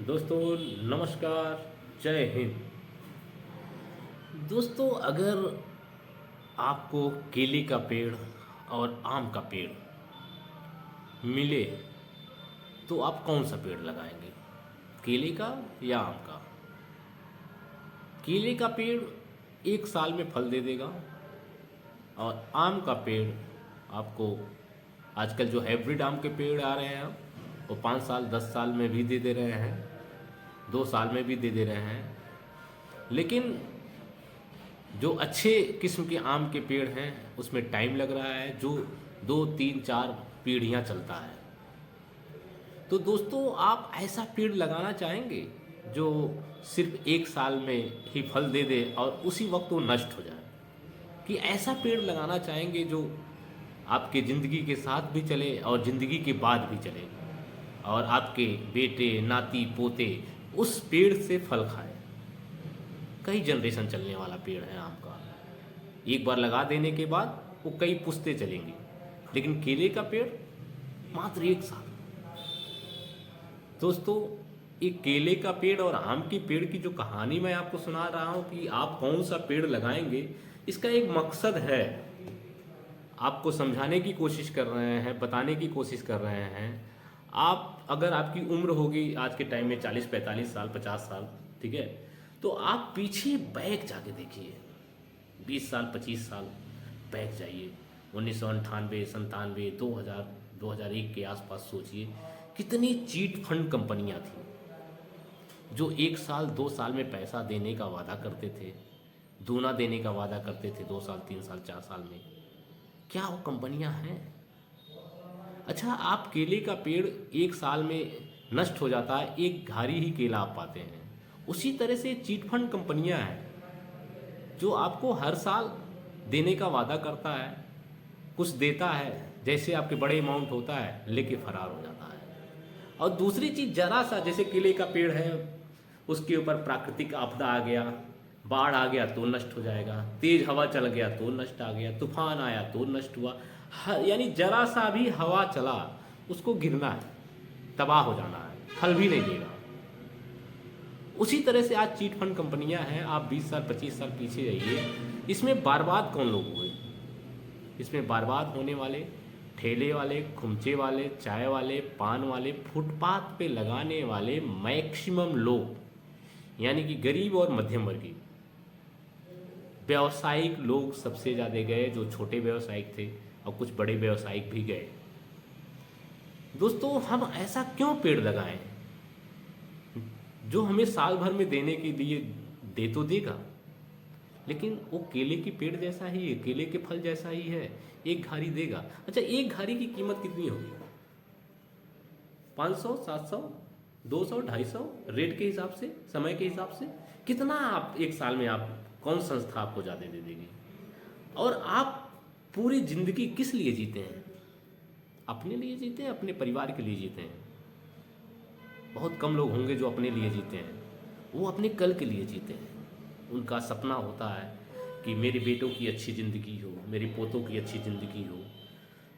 दोस्तों नमस्कार। जय हिंद। दोस्तों अगर आपको केले का पेड़ और आम का पेड़ मिले तो आप कौन सा पेड़ लगाएंगे, केले का या आम का? केले का पेड़ 1 साल में फल दे देगा और आम का पेड़ आपको, आजकल जो हाइब्रिड आम के पेड़ आ रहे हैं वो 5 साल 10 साल में भी दे दे रहे हैं, 2 साल में भी दे दे रहे हैं। लेकिन जो अच्छे किस्म के आम के पेड़ हैं उसमें टाइम लग रहा है, जो 2 3 4 पीढ़ियाँ चलता है। तो दोस्तों आप ऐसा पेड़ लगाना चाहेंगे जो सिर्फ 1 साल में ही फल दे दे और उसी वक्त वो नष्ट हो जाए, कि ऐसा पेड़ लगाना चाहेंगे जो आपके ज़िंदगी के साथ भी चले और ज़िंदगी के बाद भी चले और आपके बेटे नाती पोते उस पेड़ से फल खाए? कई जनरेशन चलने वाला पेड़ है आम का, एक बार लगा देने के बाद वो कई पुश्तें चलेंगी। लेकिन केले का पेड़ मात्र 1 साल। दोस्तों एक केले का पेड़ और आम के पेड़ की जो कहानी मैं आपको सुना रहा हूँ कि आप कौन सा पेड़ लगाएंगे, इसका एक मकसद है। आपको समझाने की कोशिश कर रहे हैं, बताने की कोशिश कर रहे हैं। आप अगर आपकी उम्र होगी आज के टाइम में 40 45 साल 50 साल, ठीक है, तो आप पीछे बैक जाके देखिए, 20 साल 25 साल बैक जाइए, 1998 97 2000 2001 के आसपास सोचिए कितनी चीट फंड कंपनियां थी जो 1 साल 2 साल में पैसा देने का वादा करते थे, दूना देने का वादा करते थे 2 साल 3 साल 4 साल में। क्या वो कंपनियां हैं? अच्छा, आप केले का पेड़ 1 साल में नष्ट हो जाता है, एक घारी ही केला आप पाते हैं। उसी तरह से चीट फंड कंपनियां हैं जो आपको हर साल देने का वादा करता है, कुछ देता है, जैसे आपके बड़े अमाउंट होता है लेके फरार हो जाता है। और दूसरी चीज़, जरा सा जैसे केले का पेड़ है, उसके ऊपर प्राकृतिक आपदा आ गया, बाढ़ आ गया तो नष्ट हो जाएगा, तेज हवा चल गया तो नष्ट आ गया, तूफान आया तो नष्ट हुआ। यानी जरा सा भी हवा चला उसको गिरना है, तबाह हो जाना है, फल भी नहीं देगा। उसी तरह से आज चीट फंड कंपनियां हैं। आप 20 साल 25 साल पीछे जाइए, इसमें बर्बाद कौन लोग हुए? इसमें बर्बाद होने वाले ठेले वाले, खुमचे वाले, चाय वाले, पान वाले, फुटपाथ पे लगाने वाले मैक्सिमम लोग, यानी कि गरीब और मध्यम वर्गीय। व्यावसायिक लोग सबसे ज़्यादा गए, जो छोटे व्यावसायिक थे, और कुछ बड़े व्यावसायिक भी गए। दोस्तों हम ऐसा क्यों पेड़ लगाएं जो हमें साल भर में देने के लिए दे तो देगा, लेकिन वो केले के पेड़ जैसा ही है, केले के फल जैसा ही है, एक घारी देगा। अच्छा, एक घारी की कीमत कितनी होगी? 500 700 200 250 रेट के हिसाब से, समय के हिसाब से। कितना आप 1 साल में, आप कौन संस्था आपको ज़्यादा दे देगी? और आप पूरी ज़िंदगी किस लिए जीते हैं? अपने लिए जीते हैं, अपने परिवार के लिए जीते हैं? बहुत कम लोग होंगे जो अपने लिए जीते हैं, वो अपने कल के लिए जीते हैं। उनका सपना होता है कि मेरे बेटों की अच्छी ज़िंदगी हो, मेरे पोतों की अच्छी ज़िंदगी हो।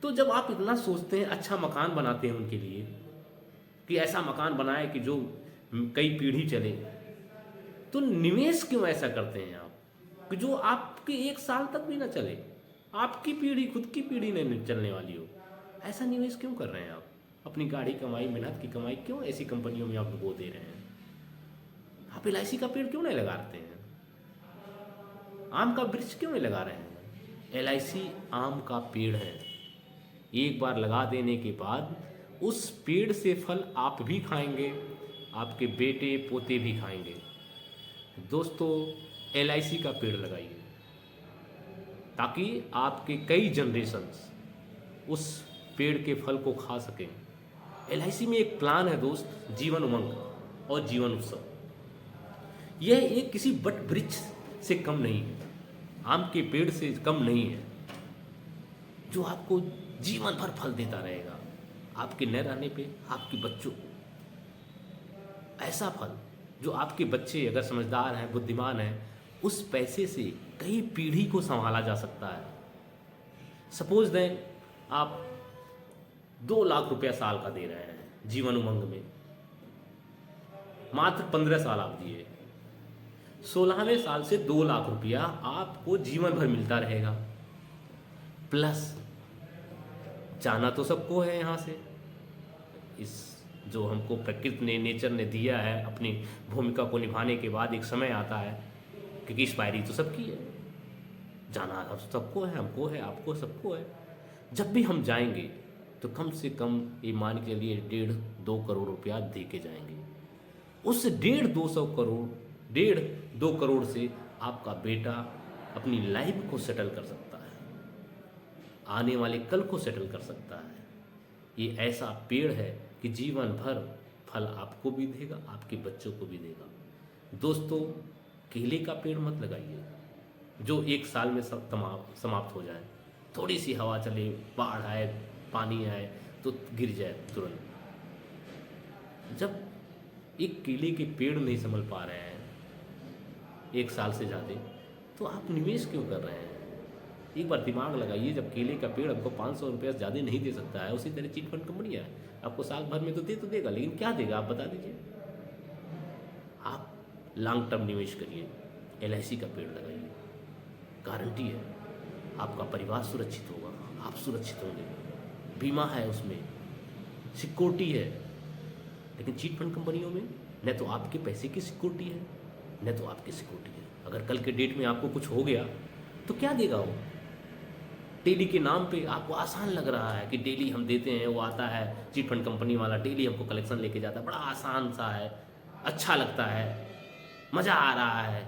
तो जब आप इतना सोचते हैं, अच्छा मकान बनाते हैं उनके लिए, कि ऐसा मकान बनाए कि जो कई पीढ़ी चले, तो निवेश क्यों ऐसा करते हैं आप कि जो आपके 1 साल तक भी ना चले, आपकी पीढ़ी, खुद की पीढ़ी नहीं चलने वाली हो? ऐसा निवेश क्यों कर रहे हैं आप? अपनी गाढ़ी कमाई, मेहनत की कमाई क्यों ऐसी कंपनियों में आप डुबो दे रहे हैं? आप LIC का पेड़ क्यों नहीं लगाते हैं? आम का वृक्ष क्यों नहीं लगा रहे हैं? LIC आम का पेड़ है, एक बार लगा देने के बाद उस पेड़ से फल आप भी खाएंगे, आपके बेटे पोते भी खाएंगे। दोस्तों LIC का पेड़ लगाइए ताकि आपके कई जनरेशन्स उस पेड़ के फल को खा सकें। LIC में एक प्लान है दोस्त, जीवन उमंग और जीवन उत्सव। यह एक किसी बट वृक्ष से कम नहीं है, आम के पेड़ से कम नहीं है, जो आपको जीवन भर फल देता रहेगा, आपके न रहने पे आपके बच्चों को। ऐसा फल जो आपके बच्चे अगर समझदार हैं, बुद्धिमान हैं, उस पैसे से कई पीढ़ी को संभाला जा सकता है। सपोज दें आप 2 लाख रुपया साल का दे रहे हैं जीवन उमंग में, मात्र 15 साल आप दिए, 16वें साल से 2 लाख रुपया आपको जीवन भर मिलता रहेगा। प्लस जाना तो सबको है यहाँ से, इस जो हमको प्रकृति ने, नेचर ने दिया है, अपनी भूमिका को निभाने के बाद एक समय आता है, क्योंकि एक्सपायरी तो सबकी है, जाना अब सबको है, हमको है, आपको, सबको है। जब भी हम जाएंगे तो कम से कम ये मान के चलिए 1.5-2 करोड़ रुपया दे के जाएंगे। उस 1.5-2 करोड़ से आपका बेटा अपनी लाइफ को सेटल कर सकता है, आने वाले कल को सेटल कर सकता है। ये ऐसा पेड़ है कि जीवन भर फल आपको भी देगा, आपके बच्चों को भी देगा। दोस्तों, केले का पेड़ मत लगाइए जो 1 साल में सब समाप्त हो जाए। थोड़ी सी हवा चले, बाढ़ आए, पानी आए तो गिर जाए तुरंत। जब एक केले के पेड़ नहीं संभल पा रहे हैं 1 साल से ज़्यादा, तो आप निवेश क्यों कर रहे हैं? एक बार दिमाग लगाइए, जब केले का पेड़ आपको 500 रुपये से ज़्यादा नहीं दे सकता है, उसी तरह चिट फंड कंपनी है, आपको साल भर में तो देगा, लेकिन क्या देगा आप बता दीजिए। आप लॉन्ग टर्म निवेश करिए, LIC का पेड़ लगाइए, गारंटी है आपका परिवार सुरक्षित होगा, आप सुरक्षित होंगे, बीमा है उसमें, सिक्योरिटी है। लेकिन चिट फंड कंपनियों में न तो आपके पैसे की सिक्योरिटी है, न तो आपकी सिक्योरिटी है। अगर कल के डेट में आपको कुछ हो गया तो क्या देगा वो? डेली के नाम पे आपको आसान लग रहा है कि डेली हम देते हैं, वो आता है चिट फंड कंपनी वाला, डेली हमको कलेक्शन लेके जाता है, बड़ा आसान सा है, अच्छा लगता है, मज़ा आ रहा है,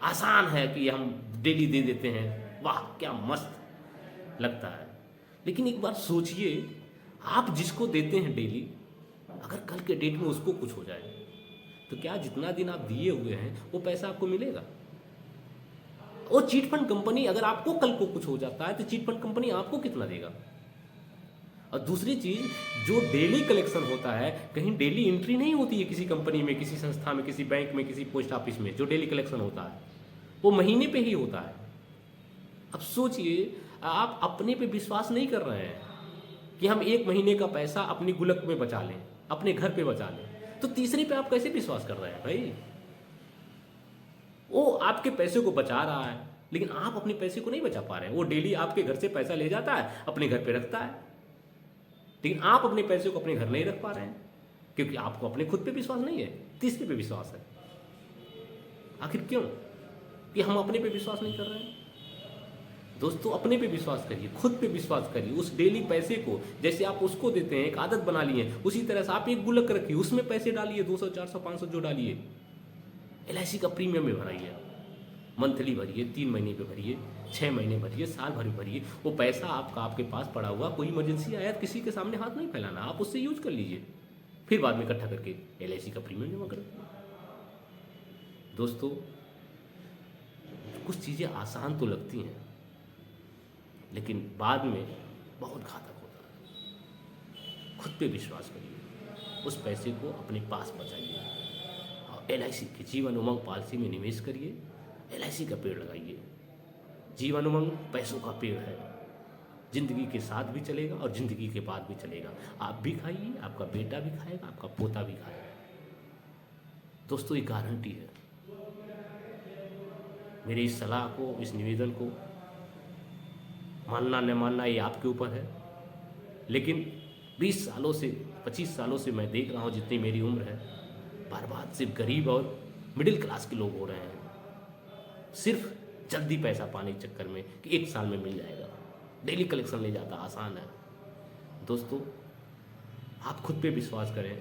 आसान है कि हम डेली दे देते हैं, वाह क्या मस्त लगता है। लेकिन एक बार सोचिए, आप जिसको देते हैं डेली, अगर कल के डेट में उसको कुछ हो जाए तो क्या जितना दिन आप दिए हुए हैं वो पैसा आपको मिलेगा? वो चिट फंड कंपनी, अगर आपको कल को कुछ हो जाता है तो चिट फंड कंपनी आपको कितना देगा? और दूसरी चीज़, जो डेली कलेक्शन होता है, कहीं डेली एंट्री नहीं होती है किसी कंपनी में, किसी संस्था में, किसी बैंक में, किसी पोस्ट ऑफिस में। जो डेली कलेक्शन होता है वो महीने पे ही होता है। अब सोचिए, आप अपने पे विश्वास नहीं कर रहे हैं कि हम 1 महीने का पैसा अपनी गुल्लक में बचा लें, अपने घर पे बचा लें, तो तीसरे पे आप कैसे विश्वास कर रहे हैं भाई? वो आपके पैसे को बचा रहा है, लेकिन आप अपने पैसे को नहीं बचा पा रहे हैं। वो डेली आपके घर से पैसा ले जाता है, अपने घर पे रखता है, लेकिन आप अपने पैसे को अपने घर नहीं रख पा रहे हैं, क्योंकि आपको अपने खुद पे विश्वास नहीं है, तीसरे पे विश्वास है। आखिर क्यों? कि हम अपने पे विश्वास नहीं कर रहे हैं। दोस्तों, अपने पे विश्वास करिए, खुद पे विश्वास करिए। उस डेली पैसे को, जैसे आप उसको देते हैं, एक आदत बना लिए, उसी तरह से आप एक गुल्लक रखिए, उसमें पैसे डालिए, 200, 400, 500 जो डालिए। LIC का प्रीमियम में भराइए, मंथली भरिए, 3 महीने पे भरिए, 6 महीने भरिए, साल भर भरिए। वो पैसा आपका आपके पास पड़ा हुआ, कोई इमरजेंसी आया तो किसी के सामने हाथ नहीं फैलाना, आप उससे यूज कर लीजिए, फिर बाद में इकट्ठा करके LIC का प्रीमियम जमा कर। दोस्तों, कुछ चीज़ें आसान तो लगती हैं, लेकिन बाद में बहुत घातक होता है। खुद पे विश्वास करिए, उस पैसे को अपने पास बचाइए और LIC की जीवन उमंग पॉलिसी में निवेश करिए। LIC का पेड़ लगाइए। जीवन उमंग पैसों का पेड़ है, जिंदगी के साथ भी चलेगा और जिंदगी के बाद भी चलेगा। आप भी खाइए, आपका बेटा भी खाएगा, आपका पोता भी खाएगा। दोस्तों, ये गारंटी है। मेरी इस सलाह को, इस निवेदन को मानना न मानना ये आपके ऊपर है, लेकिन 20 सालों से, 25 सालों से मैं देख रहा हूँ, जितनी मेरी उम्र है, बर्बाद सिर्फ गरीब और मिडिल क्लास के लोग हो रहे हैं, सिर्फ जल्दी पैसा पाने के चक्कर में कि 1 साल में मिल जाएगा, डेली कलेक्शन ले जाता, आसान है। दोस्तों, आप खुद पे विश्वास करें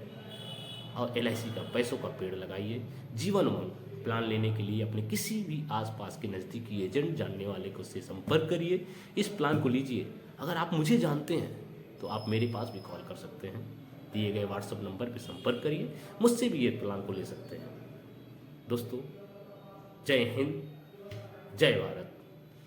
और LIC का पैसों का पेड़ लगाइए। जीवन उमंग प्लान लेने के लिए अपने किसी भी आसपास के नज़दीकी एजेंट, जानने वाले को से संपर्क करिए, इस प्लान को लीजिए। अगर आप मुझे जानते हैं तो आप मेरे पास भी कॉल कर सकते हैं, दिए गए WhatsApp नंबर पर संपर्क करिए, मुझसे भी ये प्लान को ले सकते हैं। दोस्तों, जय हिंद, जय भारत।